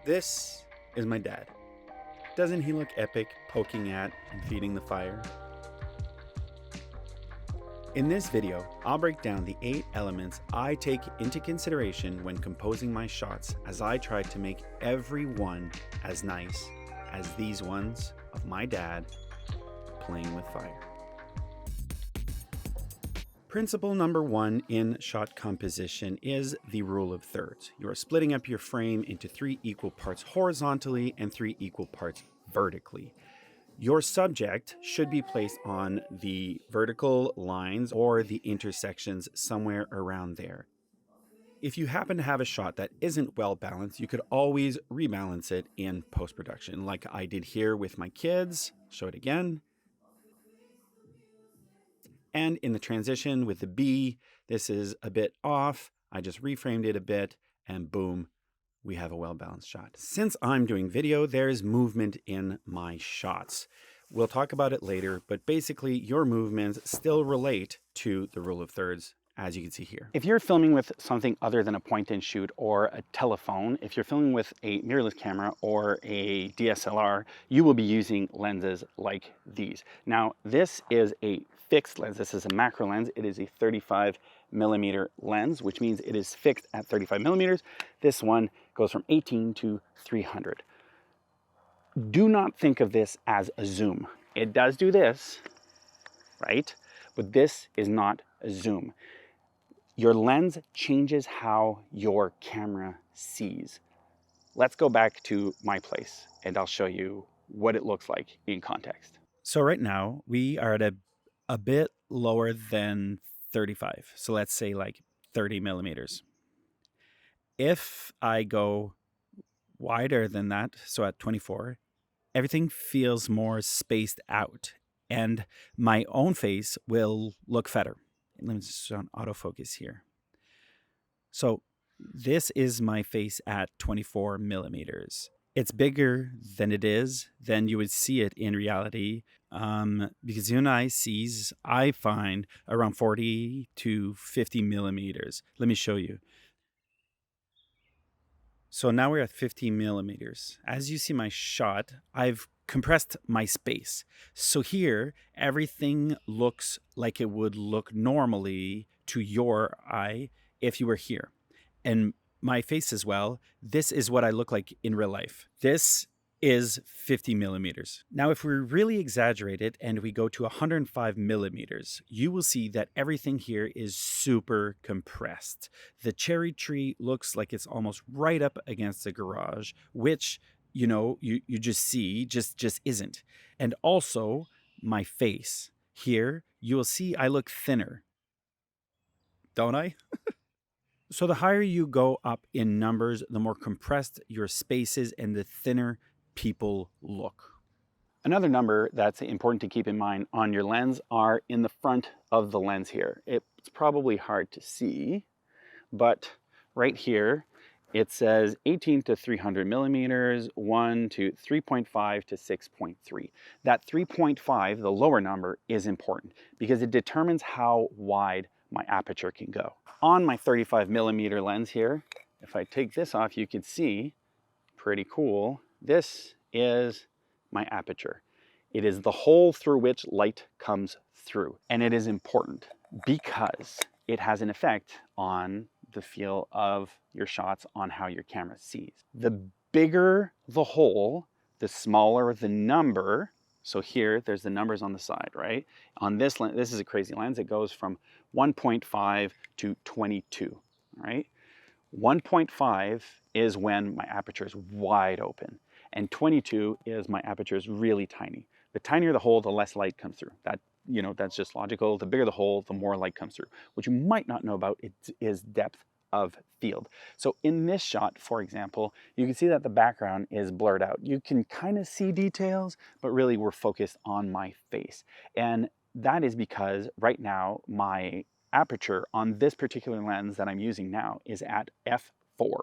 This is my dad. Doesn't he look epic poking at and feeding the fire? In this video, I'll break down the 8 elements I take into consideration when composing my shots as I try to make every one as nice as these ones of my dad playing with fire. Principle number 1 in shot composition is the rule of thirds. You are splitting up your frame into 3 equal parts horizontally and 3 equal parts vertically. Your subject should be placed on the vertical lines or the intersections somewhere around there. If you happen to have a shot that isn't well balanced, you could always rebalance it in post-production, like I did here with my kids. Show it again. And in the transition with the B, this is a bit off. I just reframed it a bit and boom, we have a well-balanced shot. Since I'm doing video, there's movement in my shots. We'll talk about it later, but basically your movements still relate to the rule of thirds, as you can see here. If you're filming with something other than a point and shoot or a telephone, if you're filming with a mirrorless camera or a DSLR, you will be using lenses like these. Now, this is a fixed lens. This is a macro lens. It is a 35mm lens, which means it is fixed at 35mm. This one goes from 18 to 300. Do not think of this as a zoom. It does do this, right? But this is not a zoom. Your lens changes how your camera sees. Let's go back to my place and I'll show you what it looks like in context. So right now we are at a bit lower than 35. So let's say like 30mm. If I go wider than that, so at 24, everything feels more spaced out and my own face will look fatter. Let me just on autofocus here. So this is my face at 24mm. It's bigger than it is, than you would see it in reality. Because human eye sees, I find, around 40 to 50mm. Let me show you. So now we're at 50mm. As you see my shot, I've compressed my space. So here, everything looks like it would look normally to your eye if you were here. And my face as well, this is what I look like in real life. This is 50mm. Now, if we really exaggerate it and we go to 105mm, you will see that everything here is super compressed. The cherry tree looks like it's almost right up against the garage, which, you know, you just see just isn't. And also my face here, you will see I look thinner, don't I? So the higher you go up in numbers, the more compressed your space is and the thinner people look. Another number that's important to keep in mind on your lens are in the front of the lens here. It's probably hard to see, but right here it says 18 to 300mm, 1 to 3.5 to 6.3. That 3.5, the lower number, is important because it determines how wide my aperture can go. On my 35mm lens here, if I take this off, you can see, pretty cool, this is my aperture. It is the hole through which light comes through. And it is important because it has an effect on the feel of your shots, on how your camera sees. The bigger the hole, the smaller the number. So here, there's the numbers on the side, right? On this lens, this is a crazy lens. It goes from 1.5 to 22, right? 1.5 is when my aperture is wide open, and 22 is my aperture is really tiny. The tinier the hole, the less light comes through. That, you know, that's just logical. The bigger the hole, the more light comes through. What you might not know about is depth of field. So in this shot, for example, you can see that the background is blurred out. You can kind of see details, but really we're focused on my face. And that is because right now my aperture on this particular lens that I'm using now is at f4.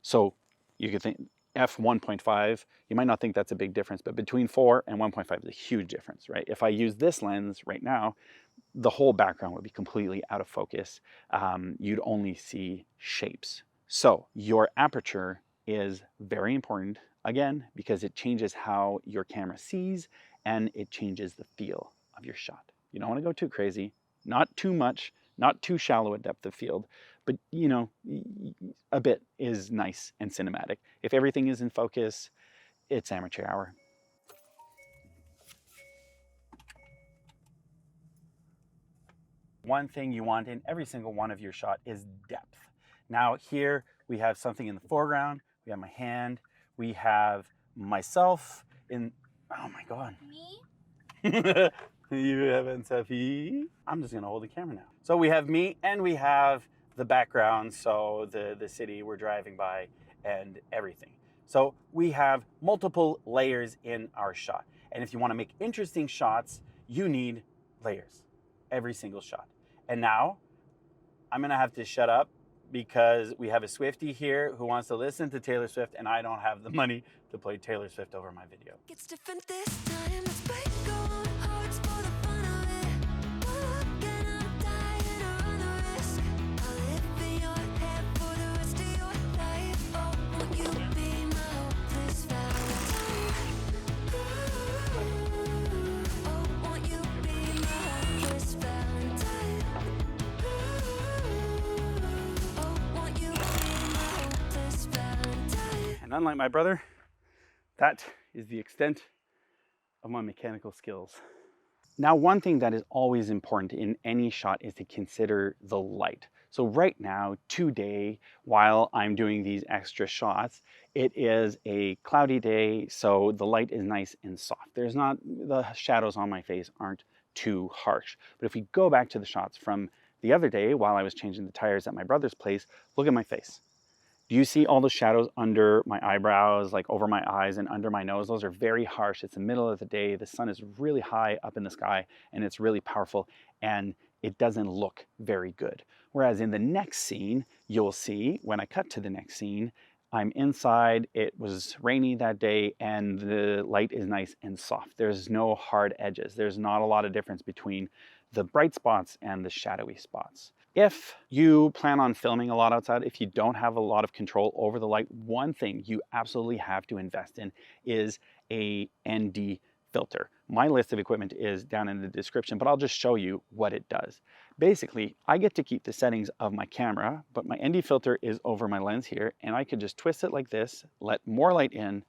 So you could think f1.5, you might not think that's a big difference, but between 4 and 1.5 is a huge difference, right? If I use this lens right now, the whole background would be completely out of focus. You'd only see shapes. So your aperture is very important, again, because it changes how your camera sees and it changes the feel of your shot. You don't want to go too crazy, not too much, not too shallow a depth of field, but you know, a bit is nice and cinematic. If everything is in focus, it's amateur hour. One thing you want in every single one of your shot is depth. Now here we have something in the foreground, we have my hand, we have myself in, oh my God. Me? You haven't, Sophie? I'm just gonna hold the camera now. So we have me and we have the background, so the city we're driving by and everything. So we have multiple layers in our shot. And if you wanna make interesting shots, you need layers, every single shot. And now I'm gonna have to shut up because we have a Swiftie here who wants to listen to Taylor Swift and I don't have the money to play Taylor Swift over my video. It's different this time. Let's break on hearts for the fun of it. Look, and I'm dying to run the risk. I'll live in your head for the rest of your life. Oh, won't you be my hopeless valentine? Oh, won't you be my hopeless valentine? Oh, won't you be my hopeless valentine? And unlike my brother, that is the extent of my mechanical skills. Now, one thing that is always important in any shot is to consider the light. So right now, today, while I'm doing these extra shots, it is a cloudy day, so the light is nice and soft. There's not, the shadows on my face aren't too harsh. But if we go back to the shots from the other day, while I was changing the tires at my brother's place, look at my face. Do you see all the shadows under my eyebrows, like over my eyes and under my nose? Those are very harsh. It's the middle of the day. The sun is really high up in the sky and it's really powerful and it doesn't look very good. Whereas in the next scene, you'll see when I cut to the next scene, I'm inside, it was rainy that day and the light is nice and soft. There's no hard edges. There's not a lot of difference between the bright spots and the shadowy spots. If you plan on filming a lot outside, if you don't have a lot of control over the light, one thing you absolutely have to invest in is a ND filter. My list of equipment is down in the description, but I'll just show you what it does. Basically, I get to keep the settings of my camera, but my ND filter is over my lens here, and I could just twist it like this, let more light in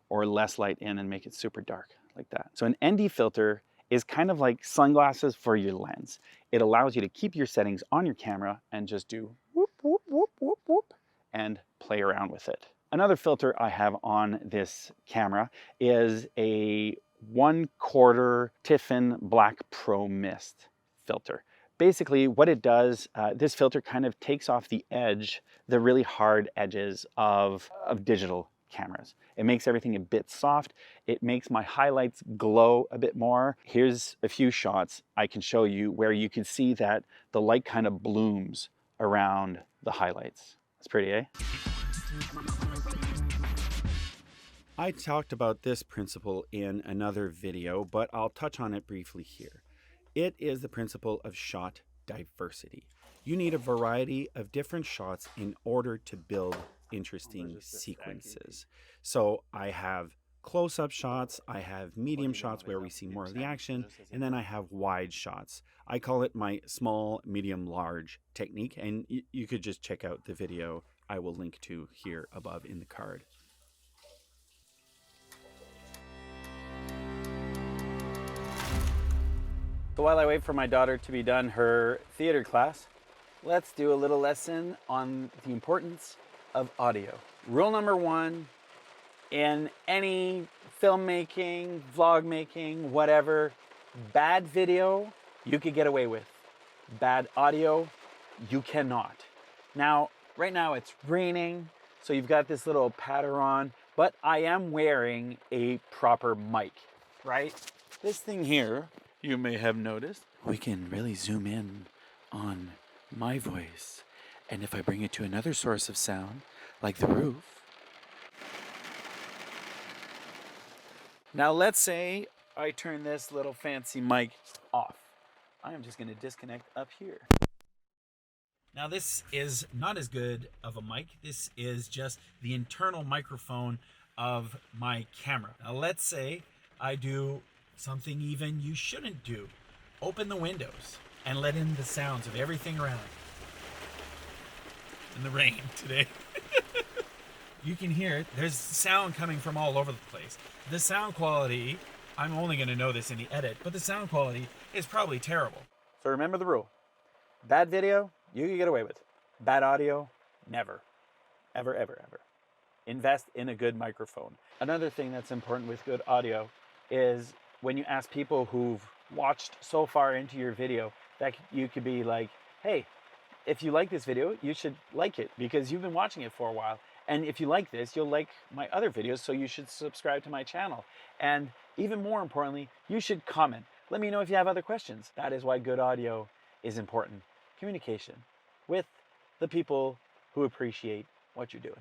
or less light in and make it super dark like that. So an ND filter is kind of like sunglasses for your lens. It allows you to keep your settings on your camera and just do whoop, whoop, whoop, whoop, whoop, and play around with it. Another filter I have on this camera is a 1/4 Tiffin Black Pro Mist filter. Basically what it does, this filter kind of takes off the edge, the really hard edges of digital cameras. It makes everything a bit soft. It makes my highlights glow a bit more. Here's a few shots I can show you where you can see that the light kind of blooms around the highlights. It's pretty, eh? I talked about this principle in another video, but I'll touch on it briefly here. It is the principle of shot diversity. You need a variety of different shots in order to build interesting sequences. So I have close-up shots, I have medium shots where we see more of the action, and then I have wide shots. I call it my small, medium, large technique, and you could just check out the video I will link to here above in the card. So while I wait for my daughter to be done her theater class, let's do a little lesson on the importance of audio. Rule number one, in any filmmaking, vlog making, whatever, bad video you could get away with. Bad audio, you cannot. Now, right now it's raining, so you've got this little patter on, but I am wearing a proper mic, right? This thing here, you may have noticed, we can really zoom in on my voice. And if I bring it to another source of sound, like the roof. Now let's say I turn this little fancy mic off. I am just gonna disconnect up here. Now this is not as good of a mic. This is just the internal microphone of my camera. Now let's say I do something even you shouldn't do. Open the windows and let in the sounds of everything around. In the rain today. You can hear it. There's sound coming from all over the place. The sound quality, I'm only going to know this in the edit, but the sound quality is probably terrible. So remember the rule. Bad video, you can get away with. Bad audio, never. Ever, ever, ever. Invest in a good microphone. Another thing that's important with good audio is when you ask people who've watched so far into your video, that you could be like, hey, if you like this video, you should like it because you've been watching it for a while. And if you like this, you'll like my other videos, so you should subscribe to my channel. And even more importantly, you should comment. Let me know if you have other questions. That is why good audio is important. Communication with the people who appreciate what you're doing.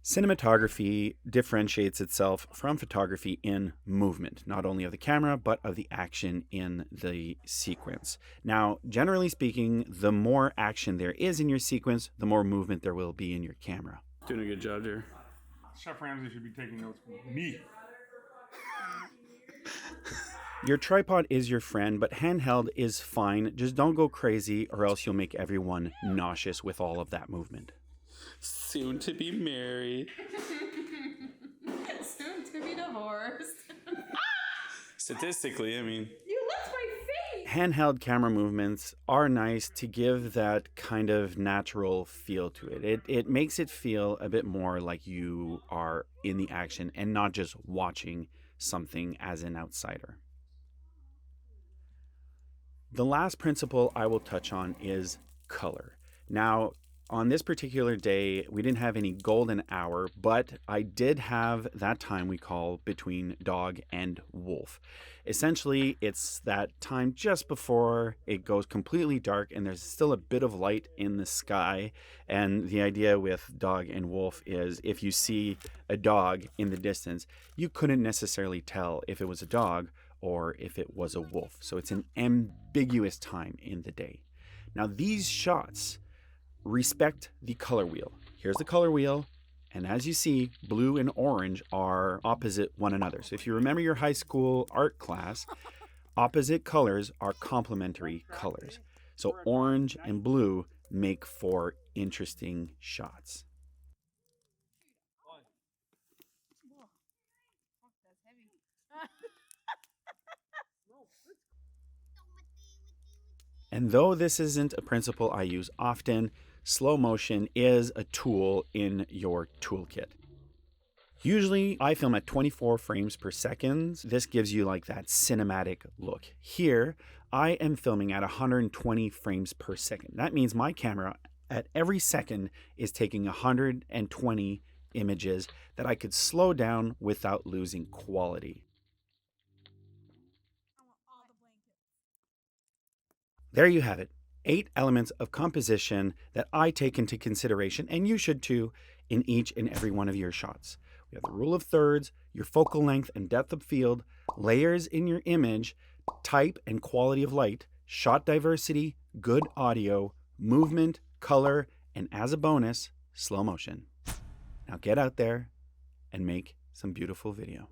Cinematography differentiates itself from photography in movement, not only of the camera, but of the action in the sequence. Now, generally speaking, the more action there is in your sequence, the more movement there will be in your camera. Doing a good job there. Chef Ramsay should be taking notes from me. Your tripod is your friend, but handheld is fine. Just don't go crazy or else you'll make everyone nauseous with all of that movement. Soon to be married. Soon to be divorced. Statistically, I mean. You left my face! Handheld camera movements are nice to give that kind of natural feel to it. It makes it feel a bit more like you are in the action and not just watching something as an outsider. The last principle I will touch on is color. Now, on this particular day, we didn't have any golden hour, but I did have that time we call between dog and wolf. Essentially, it's that time just before it goes completely dark and there's still a bit of light in the sky. And the idea with dog and wolf is if you see a dog in the distance, you couldn't necessarily tell if it was a dog or if it was a wolf. So it's an ambiguous time in the day. Now, these shots respect the color wheel. Here's the color wheel, and as you see, blue and orange are opposite one another. So if you remember your high school art class, opposite colors are complementary colors. So orange and blue make for interesting shots. And though this isn't a principle I use often, slow motion is a tool in your toolkit. Usually I film at 24 frames per second. This gives you like that cinematic look. Here, I am filming at 120 frames per second. That means my camera at every second is taking 120 images that I could slow down without losing quality. There you have it. 8 elements of composition that I take into consideration, and you should too, in each and every one of your shots. We have the rule of thirds, your focal length and depth of field, layers in your image, type and quality of light, shot diversity, good audio, movement, color, and as a bonus, slow motion. Now get out there and make some beautiful video.